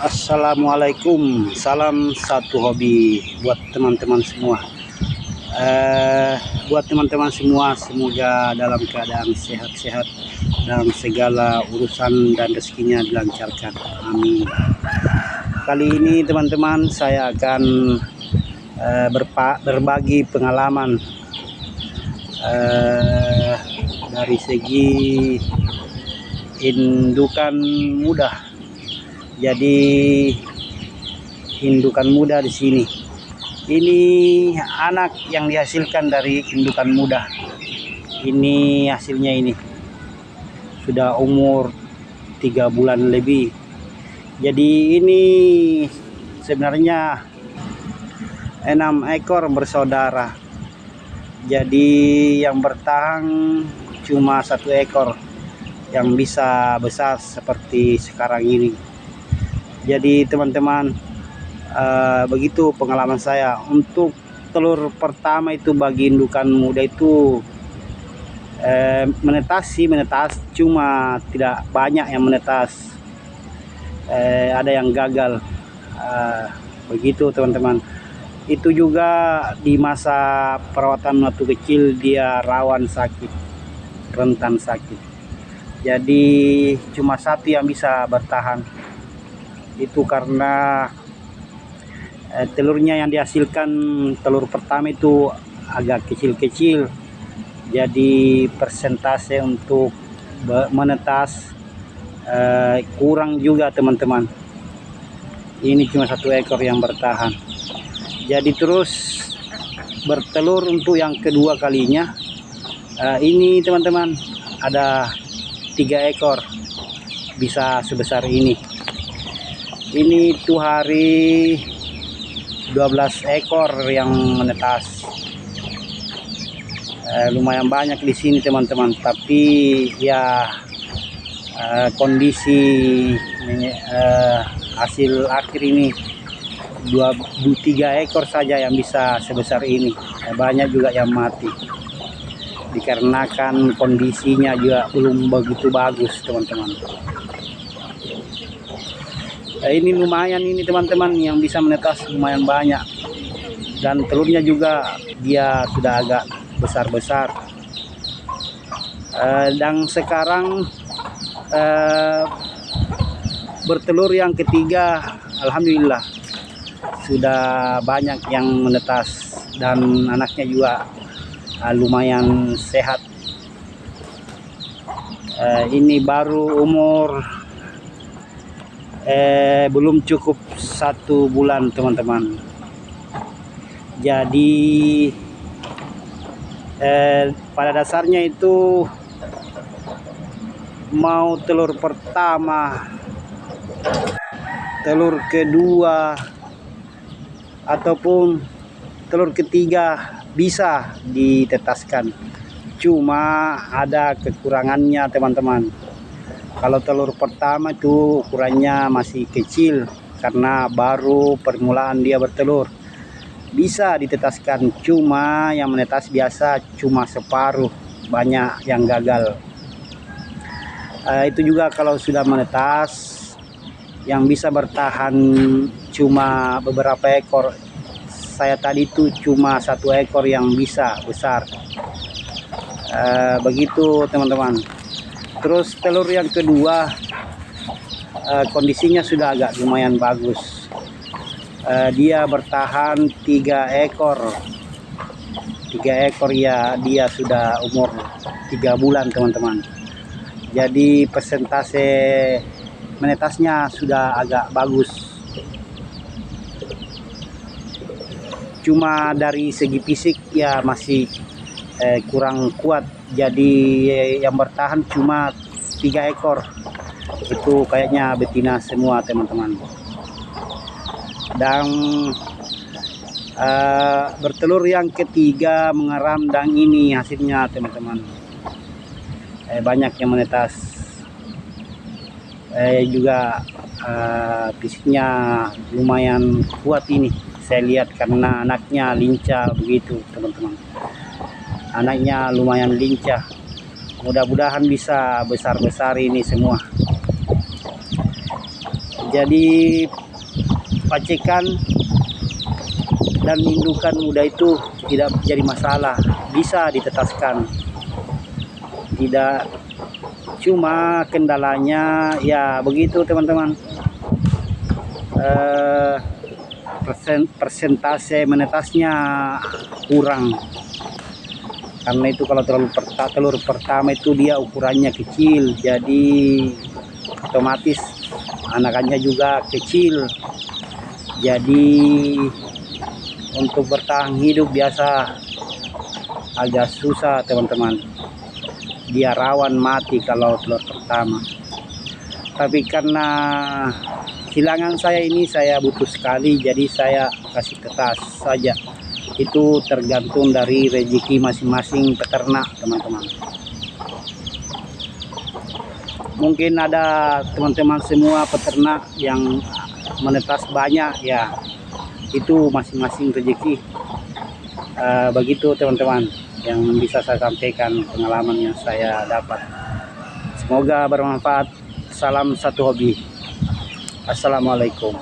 Assalamualaikum, salam satu hobi buat teman-teman semua. Buat teman-teman semua, semoga dalam keadaan sehat-sehat dalam segala urusan dan rezekinya dilancarkan. Amin. Kali ini teman-teman, saya akan berbagi pengalaman dari segi indukan muda. Jadi indukan muda di sini. Ini anak yang dihasilkan dari indukan muda. Ini hasilnya ini. Sudah umur 3 bulan lebih. Jadi ini sebenarnya 6 ekor bersaudara. Jadi yang bertahan cuma 1 ekor yang bisa besar seperti sekarang ini. Jadi teman-teman, begitu pengalaman saya. Untuk telur pertama itu bagi indukan muda itu menetas, cuma tidak banyak yang menetas. Ada yang gagal. Begitu teman-teman. Itu juga di masa perawatan waktu kecil dia rawan sakit, rentan sakit. Jadi cuma 1 yang bisa bertahan. Itu karena telurnya yang dihasilkan telur pertama itu agak kecil-kecil. Jadi persentase untuk menetas kurang juga teman-teman. Ini cuma 1 ekor yang bertahan. Jadi terus bertelur untuk yang kedua kalinya. Ini teman-teman ada 3 ekor bisa sebesar ini. Ini tuh hari 12 ekor yang menetas. Lumayan banyak di sini teman-teman, tapi ya kondisi hasil akhir ini 3 ekor saja yang bisa sebesar ini. Banyak juga yang mati dikarenakan kondisinya juga belum begitu bagus teman-teman. Ini lumayan ini teman-teman, yang bisa menetas lumayan banyak, dan telurnya juga dia sudah agak besar-besar. Dan sekarang bertelur yang ketiga, alhamdulillah sudah banyak yang menetas dan anaknya juga lumayan sehat. Ini baru umur belum cukup 1 bulan teman-teman. Jadi pada dasarnya itu mau telur pertama, telur kedua ataupun telur ketiga bisa ditetaskan. Cuma ada kekurangannya teman-teman. Kalau telur pertama itu ukurannya masih kecil karena baru permulaan dia bertelur. Bisa ditetaskan, cuma yang menetas biasa cuma separuh, banyak yang gagal. Itu juga kalau sudah menetas, yang bisa bertahan cuma beberapa ekor. Saya tadi itu cuma 1 ekor yang bisa besar. Begitu teman-teman. Terus telur yang kedua kondisinya sudah agak lumayan bagus. Dia bertahan 3 ekor. 3 ekor ya, dia sudah umur 3 bulan teman-teman. Jadi persentase menetasnya sudah agak bagus. Cuma dari segi fisik ya masih kurang kuat. Jadi yang bertahan cuma 3 ekor. Itu kayaknya betina semua teman-teman. Dan bertelur yang ketiga mengeram, dan ini hasilnya teman-teman. Banyak yang menetas. Juga fisiknya lumayan kuat ini. Saya lihat karena anaknya lincah begitu teman-teman. Anaknya lumayan lincah. Mudah-mudahan bisa besar-besar ini semua. Jadi pacikan dan indukan muda itu tidak jadi masalah, bisa ditetaskan. Tidak, cuma kendalanya ya begitu teman-teman, persentase menetasnya kurang. Karena itu kalau telur pertama itu dia ukurannya kecil, jadi otomatis anakannya juga kecil. Jadi untuk bertahan hidup biasa agak susah teman-teman, dia rawan mati kalau telur pertama. Tapi karena silangan saya ini saya butuh sekali, jadi saya kasih tetas saja. Itu tergantung dari rezeki masing-masing peternak teman-teman. Mungkin ada teman-teman semua peternak yang menetas banyak, ya itu masing-masing rezeki. Begitu teman-teman yang bisa saya sampaikan, pengalaman yang saya dapat. Semoga bermanfaat. Salam satu hobi. Assalamualaikum.